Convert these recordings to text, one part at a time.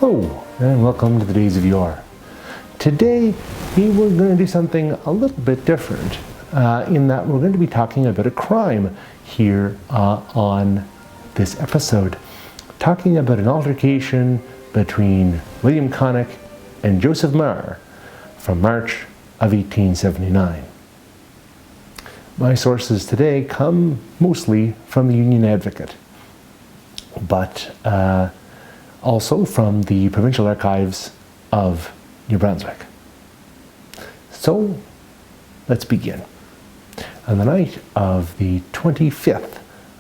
Hello, and welcome to the Days of Yore. Today, we were going to do something a little bit different, in that we're going to be talking about a crime here on this episode. Talking about an altercation between William Connick and Joseph Meagher from March of 1879. My sources today come mostly from the Union Advocate, but also from the Provincial Archives of New Brunswick. So, let's begin. On the night of the 25th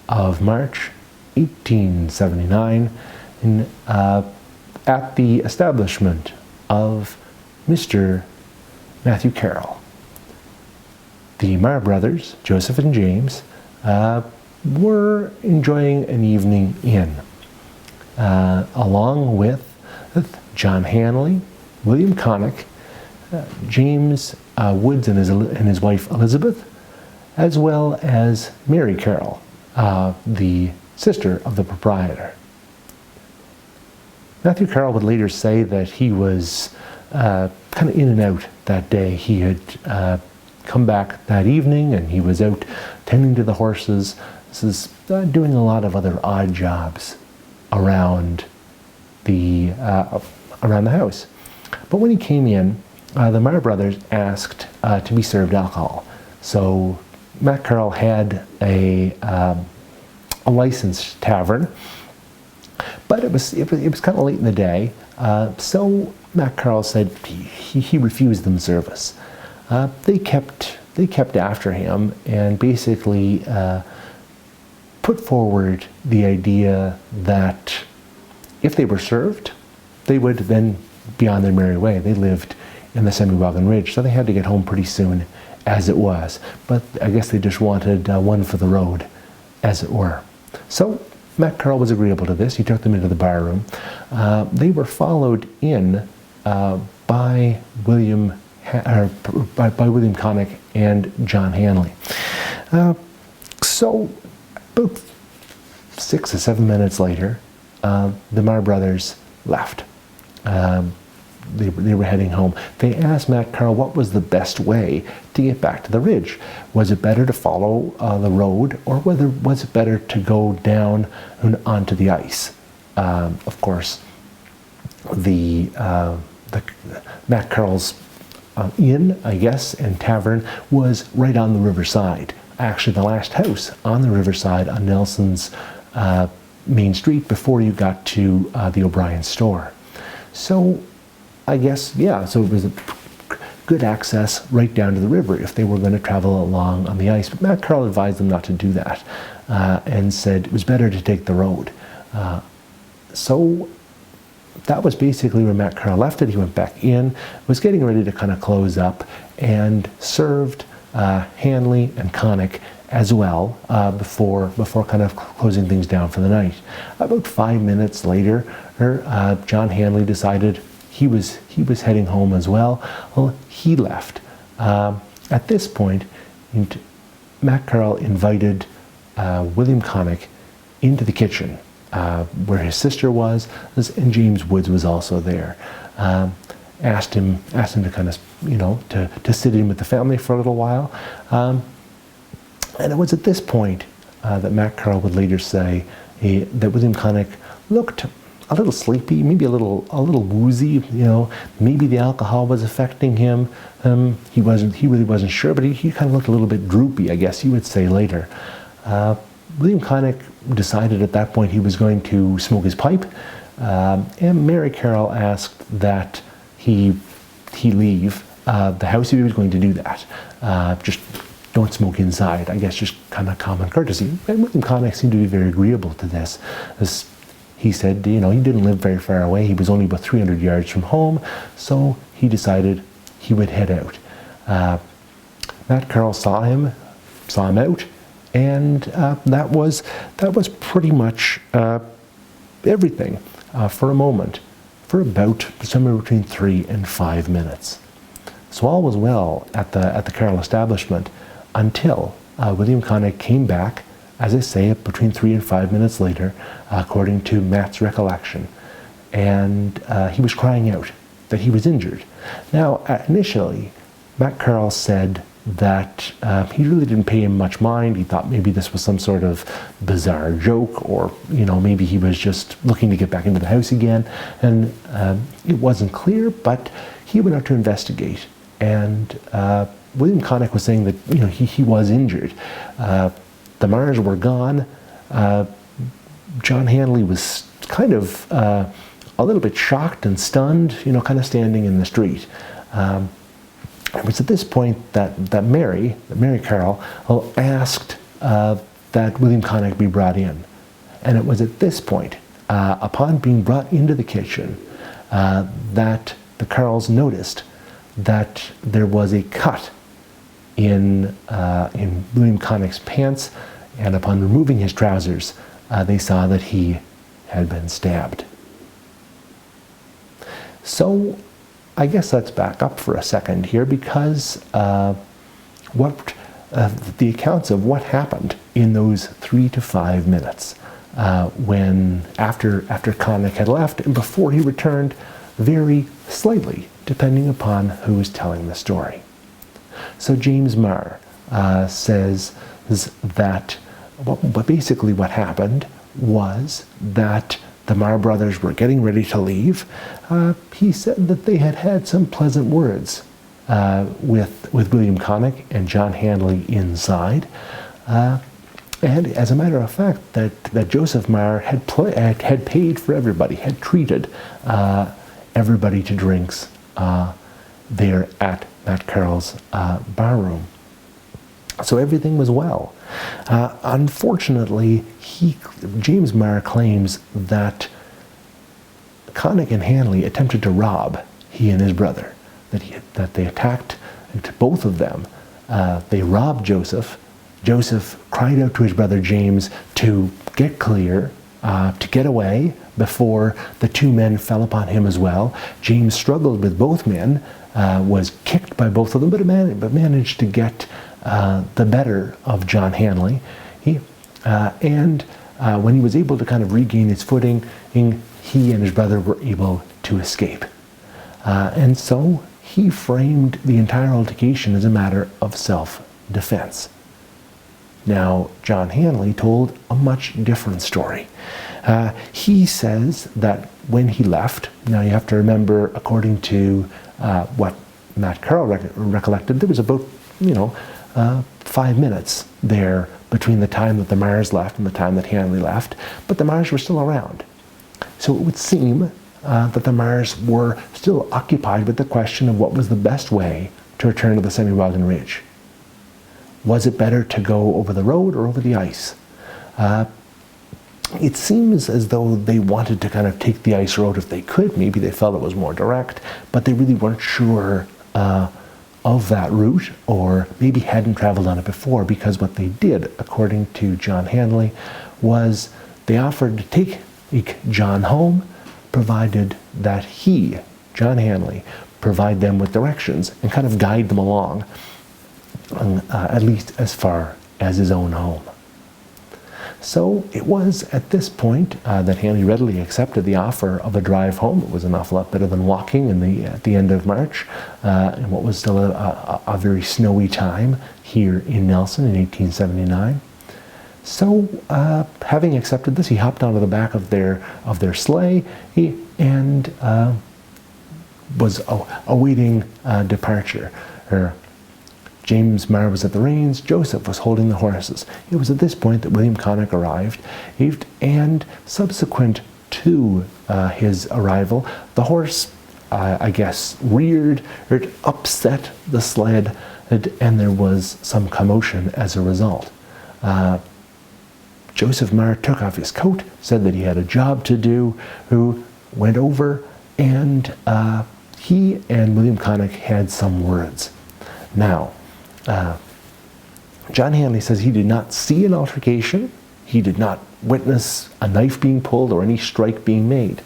of March, 1879, at the establishment of Mr. Matthew Carroll, the Meagher brothers, Joseph and James, were enjoying an evening in, along with John Handley, William Connick, James Woods and his wife Elizabeth, as well as Mary Carroll, the sister of the proprietor. Matthew Carroll would later say that he was kind of in and out that day. He had come back that evening and he was out tending to the horses. This is doing a lot of other odd jobs around the house. But when he came in, the Meagher brothers asked to be served alcohol. So Matt Carroll had a licensed tavern, but it was kind of late in the day. So Matt Carroll said he refused them service. They kept after him and basically put forward the idea that if they were served, they would then be on their merry way. They lived in the Semi-Wagon Ridge, so they had to get home pretty soon as it was. But I guess they just wanted one for the road, as it were. So Matt Carroll was agreeable to this. He took them into the bar room. They were followed in by William Connick and John Handley. So about 6 or 7 minutes later, the Meagher brothers left. They were heading home. They asked Matt Carroll what was the best way to get back to the ridge. Was it better to follow the road, or was it better to go down and onto the ice? Of course, the Matt Carroll's inn, I guess, and tavern was right on the riverside. Actually, the last house on the riverside on Nelson's main street before you got to the O'Brien store. So I guess, yeah, so it was a good access right down to the river if they were going to travel along on the ice. But Matt Carroll advised them not to do that and said it was better to take the road. So that was basically where Matt Carroll left it. He went back in, was getting ready to kind of close up, and served Handley and Connick as well before kind of closing things down for the night. About 5 minutes later, John Handley decided he was heading home as well. Well, he left. At this point, Matt Carroll invited William Connick into the kitchen where his sister was, and James Woods was also there. Asked him to kind of, to sit in with the family for a little while. And it was at this point that Matt Carroll would later say that William Connick looked a little sleepy, maybe a little woozy. Maybe the alcohol was affecting him. He really wasn't sure, but he kind of looked a little bit droopy, I guess you would say later. William Connick decided at that point he was going to smoke his pipe, and Mary Carroll asked that he leave the house if he was going to do that. Just don't smoke inside, I guess, just kind of common courtesy. And William Connick seemed to be very agreeable to this. As he said, he didn't live very far away. He was only about 300 yards from home, so he decided he would head out. Matt Carroll saw him out, and that was pretty much everything for a moment, for about somewhere between 3 and 5 minutes. So all was well at the Carroll establishment until William Connick came back, as I say, between 3 and 5 minutes later, according to Matt's recollection. and he was crying out that he was injured. Now, initially, Matt Carroll said that he really didn't pay him much mind. He thought maybe this was some sort of bizarre joke, or maybe he was just looking to get back into the house again, and it wasn't clear, but he went out to investigate, and William Connick was saying that he was injured. The Mars were gone. John Handley was kind of a little bit shocked and stunned, kind of standing in the street. It was at this point that Mary Carroll, asked that William Connick be brought in. And it was at this point, upon being brought into the kitchen, that the Carrolls noticed that there was a cut in William Connick's pants, and upon removing his trousers, they saw that he had been stabbed. So I guess let's back up for a second here, because the accounts of what happened in those 3 to 5 minutes when after Connick had left and before he returned vary slightly depending upon who is telling the story. So James Marr says that basically what happened was that the Marr brothers were getting ready to leave. He said that they had had some pleasant words with William Connick and John Handley inside. And as a matter of fact, that Joseph Marr had paid for everybody, had treated everybody to drinks there at Matt Carroll's barroom. So everything was well. Unfortunately, James Marr claims that Connick and Handley attempted to rob he and his brother, that they attacked both of them. They robbed Joseph. Joseph cried out to his brother James to get clear, to get away before the two men fell upon him as well. James struggled with both men, was kicked by both of them, but managed to get the better of John Handley. And when he was able to kind of regain his footing, he and his brother were able to escape. And so he framed the entire altercation as a matter of self-defense. Now, John Handley told a much different story. He says that when he left, now you have to remember, according to what Matt Carroll recollected, there was about 5 minutes there between the time that the Marrs left and the time that Handley left, but the Marrs were still around. So it would seem that the Marrs were still occupied with the question of what was the best way to return to the Semi-Wagon Ridge. Was it better to go over the road or over the ice? It seems as though they wanted to kind of take the ice road if they could. Maybe they felt it was more direct, but they really weren't sure of that route, or maybe hadn't traveled on it before, because what they did, according to John Handley, was they offered to take John home, provided that he, John Handley, provide them with directions and kind of guide them along, at least as far as his own home. So it was at this point that Handley readily accepted the offer of a drive home. It was an awful lot better than walking at the end of March, in what was still a very snowy time here in Nelson in 1879. So, having accepted this, he hopped onto the back of their sleigh and was awaiting departure. James Marr was at the reins, Joseph was holding the horses. It was at this point that William Connick arrived, and subsequent to his arrival, the horse, I guess, reared or upset the sled, and there was some commotion as a result. Joseph Marr took off his coat, said that he had a job to do, who went over, and he and William Connick had some words. Now, John Handley says he did not see an altercation, he did not witness a knife being pulled or any strike being made,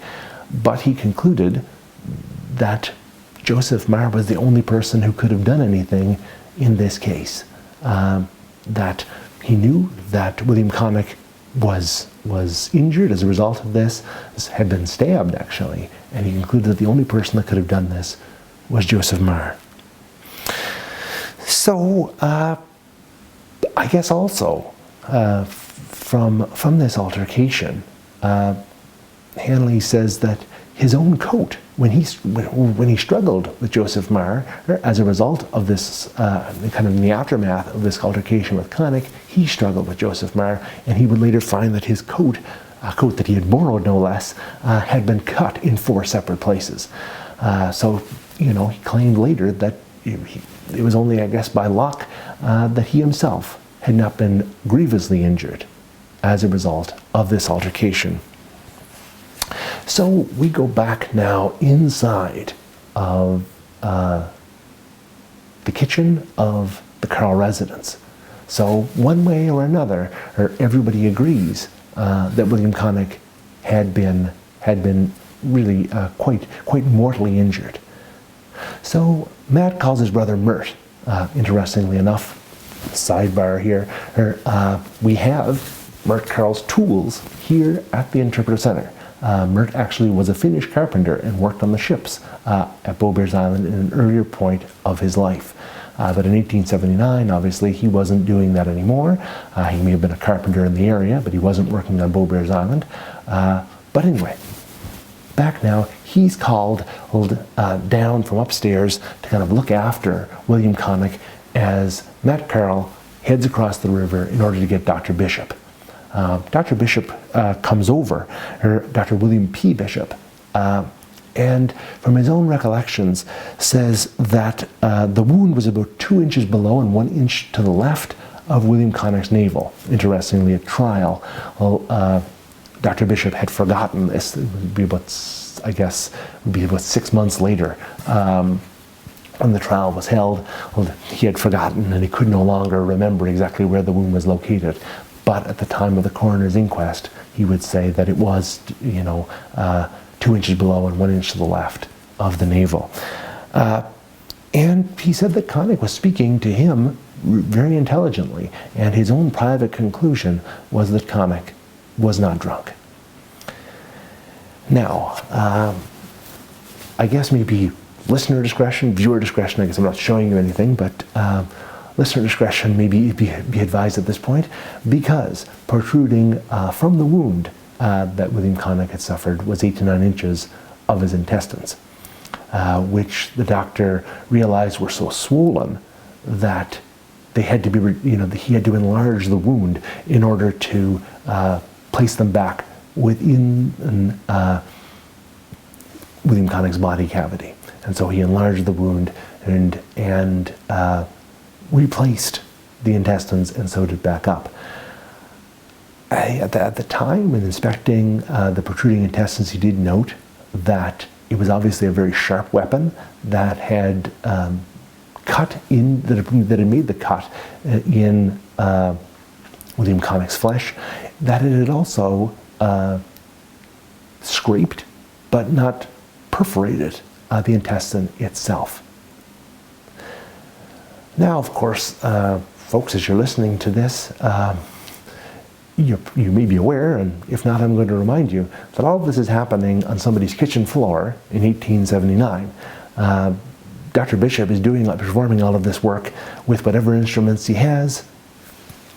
but he concluded that Joseph Marr was the only person who could have done anything in this case. That he knew that William Connick was injured as a result of this, had been stabbed actually, and he concluded that the only person that could have done this was Joseph Meagher. So I guess also from this altercation, Handley says that his own coat, when he struggled with Joseph Meagher as a result of this kind of in the aftermath of this altercation with Connick, he struggled with Joseph Meagher, and he would later find that his coat, a coat that he had borrowed no less, had been cut in 4 separate places. So he claimed later that it was only, I guess, by luck that he himself had not been grievously injured as a result of this altercation. So we go back now inside of the kitchen of the Carroll residence. So one way or another, everybody agrees that William Connick had been really quite mortally injured. So Matt calls his brother Mert. Interestingly enough, sidebar here, we have Mert Carroll's tools here at the Interpretive Center. Mert actually was a Finnish carpenter and worked on the ships at Beaubears Island in an earlier point of his life. But in 1879, obviously, he wasn't doing that anymore. He may have been a carpenter in the area, but he wasn't working on Beaubears Island. But anyway, back now, he's called down from upstairs to kind of look after William Connick as Matt Carroll heads across the river in order to get Dr. Bishop. Dr. Bishop comes over, or Dr. William P. Bishop, and from his own recollections says that the wound was about 2 inches below and 1 inch to the left of William Connick's navel. Interestingly, at trial, Dr. Bishop had forgotten this. It would be about 6 months later. When the trial was held, he had forgotten and he could no longer remember exactly where the wound was located. But at the time of the coroner's inquest, he would say that it was, 2 inches below and 1 inch to the left of the navel. And he said that Connick was speaking to him very intelligently, and his own private conclusion was that Connick was not drunk. Now, I guess maybe listener discretion, viewer discretion, I guess I'm not showing you anything, but listener discretion may be advised at this point, because protruding from the wound that William Connick had suffered was 8 to 9 inches of his intestines, which the doctor realized were so swollen that they had to be, he had to enlarge the wound in order to place them back within William Connick's body cavity. And so he enlarged the wound and replaced the intestines and sewed it back up. At the time, when inspecting the protruding intestines, he did note that it was obviously a very sharp weapon that had that had made the cut in William Connick's flesh, that it had also scraped but not perforated the intestine itself. Now, of course, folks, as you're listening to this, you may be aware, and if not, I'm going to remind you, that all of this is happening on somebody's kitchen floor in 1879. Dr. Bishop is performing all of this work with whatever instruments he has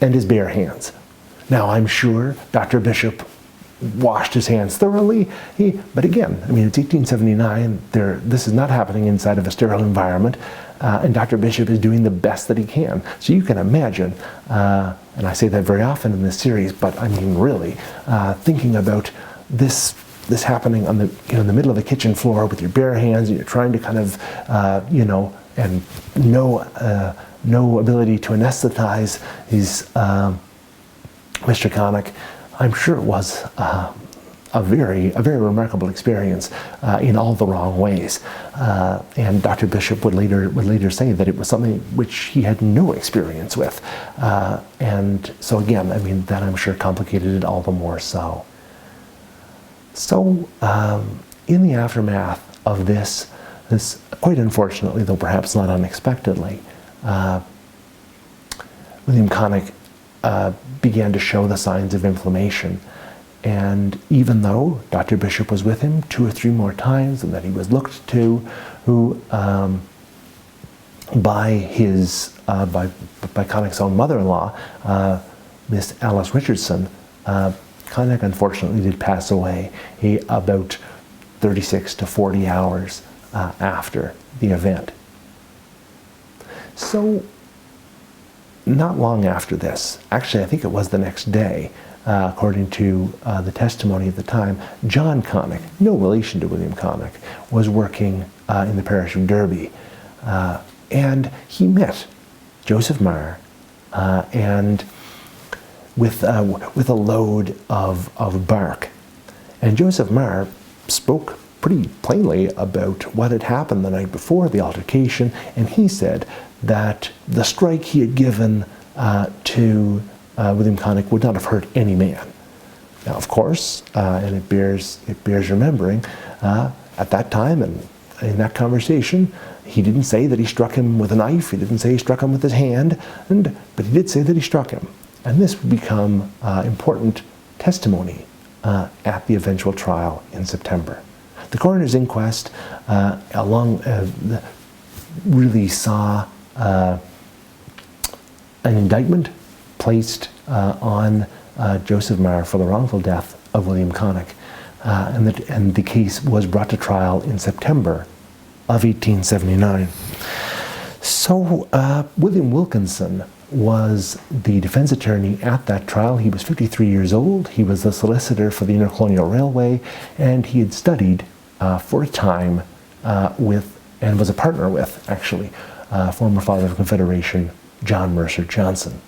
and his bare hands. Now, I'm sure Dr. Bishop washed his hands thoroughly, but again, it's 1879, this is not happening inside of a sterile environment, and Dr. Bishop is doing the best that he can. So you can imagine, and I say that very often in this series, but really, thinking about this happening on in the middle of the kitchen floor with your bare hands, and you're trying to kind of, and no ability to anesthetize these Mr. Connick. I'm sure it was a very remarkable experience in all the wrong ways. And Dr. Bishop would later say that it was something which he had no experience with. And so again, that I'm sure complicated it all the more so. So in the aftermath of this quite unfortunately, though perhaps not unexpectedly, William Connick began to show the signs of inflammation. And even though Dr. Bishop was with him 2 or 3 more times, and that he was looked to, by Connick's own mother-in-law, Miss Alice Richardson, Connick unfortunately did pass away about 36 to 40 hours after the event. So, not long after this, actually I think it was the next day, according to the testimony at the time, John Connick, no relation to William Connick, was working in the parish of Derby. And he met Joseph Meagher and with a load of bark. And Joseph Meagher spoke pretty plainly about what had happened the night before the altercation, and he said that the strike he had given to William Connick would not have hurt any man. Now, of course, and it bears remembering, at that time and in that conversation, he didn't say that he struck him with a knife. He didn't say he struck him with his hand, but he did say that he struck him. And this would become important testimony at the eventual trial in September. The coroner's inquest really saw an indictment placed on Joseph Meagher for the wrongful death of William Connick, and the case was brought to trial in September of 1879. So William Wilkinson was the defense attorney at that trial. He was 53 years old. He was the solicitor for the Intercolonial Railway, and he had studied for a time with, and was a partner with, actually, former Father of the Confederation, John Mercer Johnson.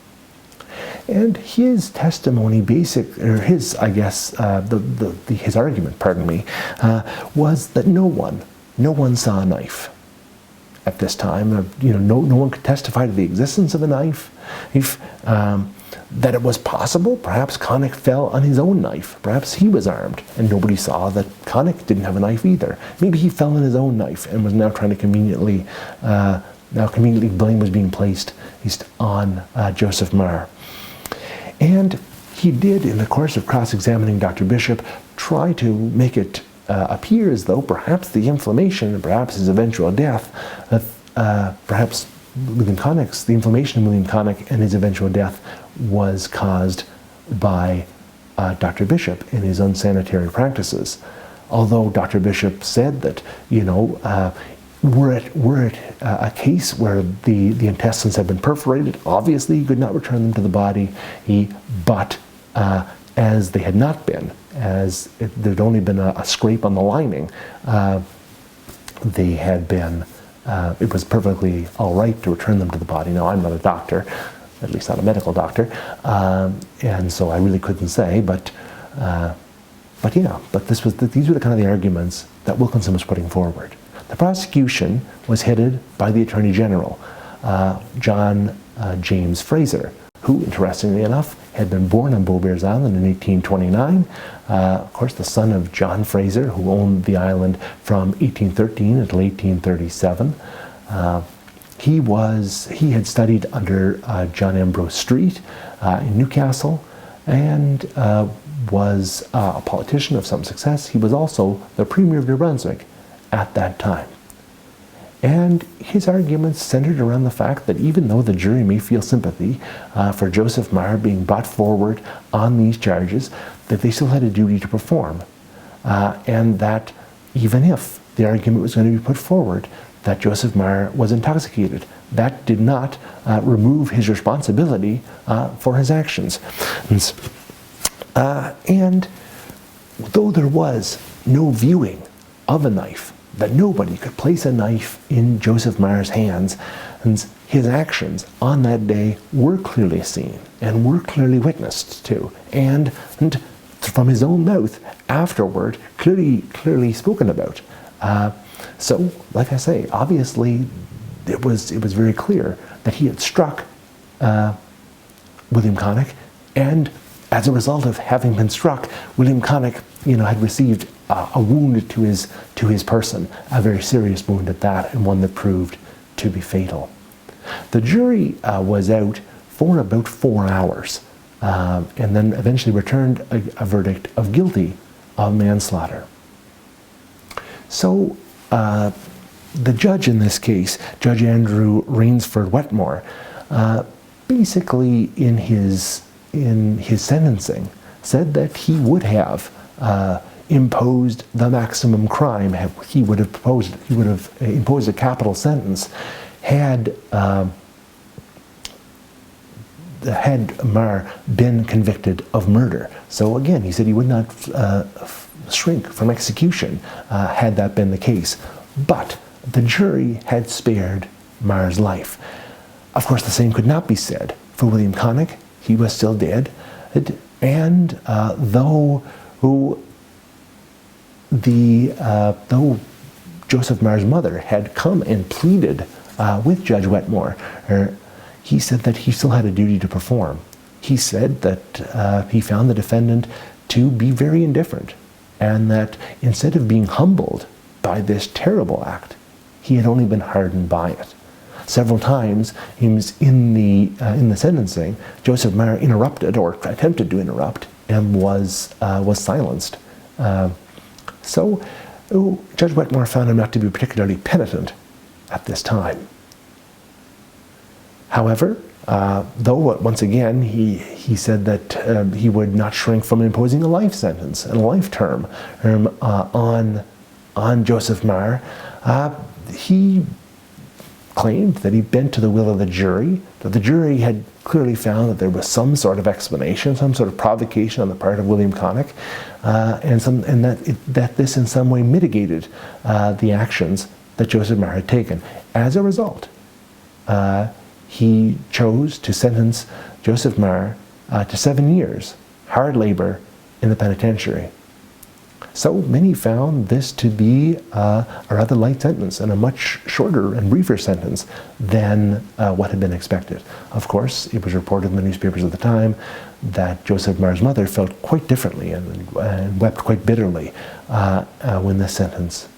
And his testimony, his argument, was that no one saw a knife at this time. No one could testify to the existence of a knife. That it was possible, perhaps Connick fell on his own knife. Perhaps he was armed, and nobody saw that Connick didn't have a knife either. Maybe he fell on his own knife and was now trying to conveniently blame was being placed on Joseph Meagher. And he did, in the course of cross-examining Dr. Bishop, try to make it appear as though perhaps the inflammation and perhaps his eventual death, perhaps the inflammation in William Connick and his eventual death was caused by Dr. Bishop and his unsanitary practices. Although Dr. Bishop said that, were it a case where the intestines had been perforated, obviously he could not return them to the body, but as they had not been, as there'd only been a scrape on the lining, they had been, it was perfectly all right to return them to the body. Now, I'm not a doctor, at least not a medical doctor, and so I really couldn't say, but these were the kind of the arguments that Wilkinson was putting forward. The prosecution was headed by the Attorney General, John James Fraser, who, interestingly enough, had been born on Beaubears Island in 1829. Of course, the son of John Fraser, who owned the island from 1813 until 1837. He had studied under John Ambrose Street in Newcastle, and was a politician of some success. He was also the Premier of New Brunswick at that time. And his arguments centered around the fact that even though the jury may feel sympathy for Joseph Meagher being brought forward on these charges, that they still had a duty to perform. And that even if the argument was going to be put forward that Joseph Meagher was intoxicated, that did not remove his responsibility for his actions. And though there was no viewing of a knife, that nobody could place a knife in Joseph Meagher's hands, and his actions on that day were clearly seen and were clearly witnessed to, and from his own mouth afterward, clearly spoken about. So, like I say, obviously it was very clear that he had struck William Connick, and as a result of having been struck, William Connick, had received a wound to his person, a very serious wound at that, and one that proved to be fatal. The jury was out for about 4 hours, and then eventually returned a verdict of guilty of manslaughter. So the judge in this case, Judge Andrew Rainsford Wetmore, basically in his sentencing said that he would have imposed the maximum crime. He would have imposed a capital sentence had Meagher been convicted of murder. So again, he said he would not shrink from execution had that been the case. But the jury had spared Meagher's life. Of course, the same could not be said for William Connick. He was still dead. And though Joseph Meagher's mother had come and pleaded with Judge Wetmore, he said that he still had a duty to perform. He said that he found the defendant to be very indifferent, and that instead of being humbled by this terrible act, he had only been hardened by it. Several times in the sentencing, Joseph Meagher interrupted or attempted to interrupt and was silenced. So Judge Wetmore found him not to be particularly penitent at this time. However, though once again he said that he would not shrink from imposing a life sentence and a life term on Joseph Meagher, he claimed that he bent to the will of the jury, that the jury had clearly found that there was some sort of explanation, some sort of provocation on the part of William Connick, and that this in some way mitigated the actions that Joseph Meagher had taken. As a result, he chose to sentence Joseph Meagher to 7 years, hard labor in the penitentiary. So many found this to be a rather light sentence and a much shorter and briefer sentence than what had been expected. Of course, it was reported in the newspapers at the time that Joseph Meagher's mother felt quite differently and wept quite bitterly when this sentence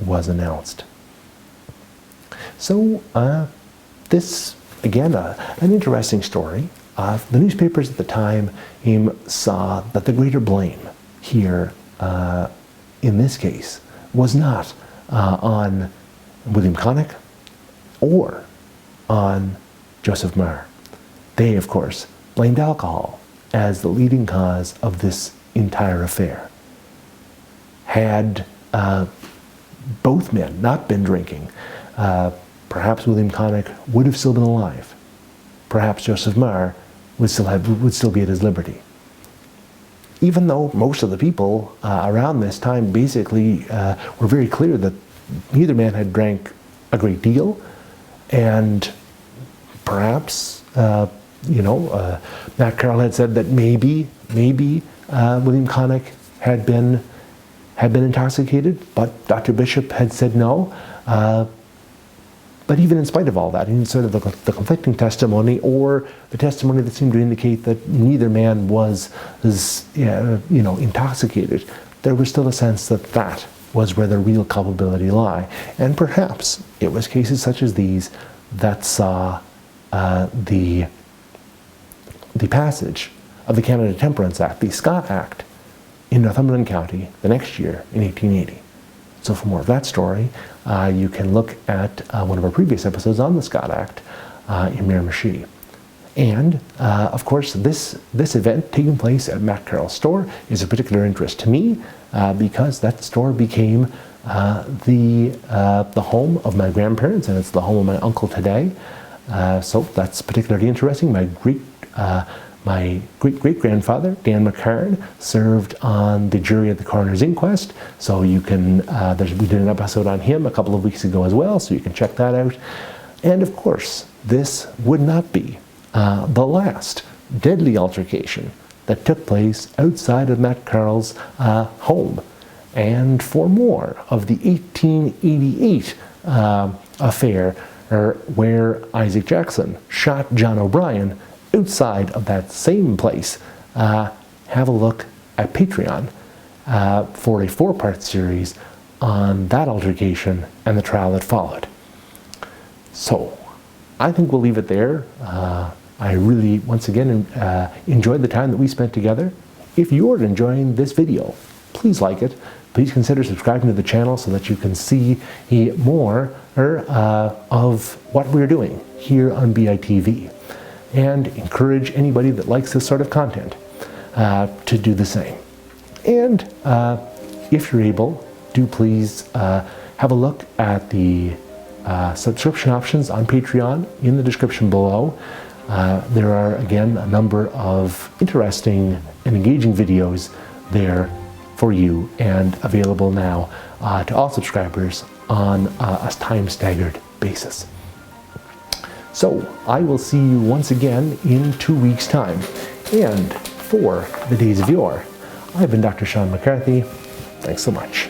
was announced. So this, again, an interesting story. The newspapers at the time saw that the greater blame here in this case was not on William Connick or on Joseph Meagher. They, of course, blamed alcohol as the leading cause of this entire affair. Had both men not been drinking, perhaps William Connick would have still been alive. Perhaps Joseph Meagher would still be at his liberty. Even though most of the people around this time basically were very clear that neither man had drank a great deal, and perhaps Matt Carroll had said that maybe William Connick had been intoxicated, but Dr. Bishop had said no. But even in spite of all that, in sort of the conflicting testimony, or the testimony that seemed to indicate that neither man was intoxicated, there was still a sense that that was where the real culpability lay. And perhaps it was cases such as these that saw the passage of the Canada Temperance Act, the Scott Act, in Northumberland County the next year in 1880. So for more of that story, you can look at one of our previous episodes on the Scott Act in Miramichi. And of course, this event taking place at Matt Carroll's store is of particular interest to me because that store became the home of my grandparents, and it's the home of my uncle today. So that's particularly interesting. My great-great-grandfather, Dan McCarn, served on the jury at the coroner's inquest. So you can, we did an episode on him a couple of weeks ago as well, so you can check that out. And of course, this would not be the last deadly altercation that took place outside of Matt Carroll's home. And for more of the 1888 affair, where Isaac Jackson shot John O'Brien outside of that same place, have a look at Patreon for a 4-part series on that altercation and the trial that followed. So I think we'll leave it there. I really, once again, enjoyed the time that we spent together. If you're enjoying this video, please like it. Please consider subscribing to the channel so that you can see more of what we're doing here on BITV. And encourage anybody that likes this sort of content to do the same. And if you're able, do please have a look at the subscription options on Patreon in the description below. There are, again, a number of interesting and engaging videos there for you and available now to all subscribers on a time-staggered basis. So I will see you once again in 2 weeks' time. And for the Days of Yore, I've been Dr. Sean McCarthy. Thanks so much.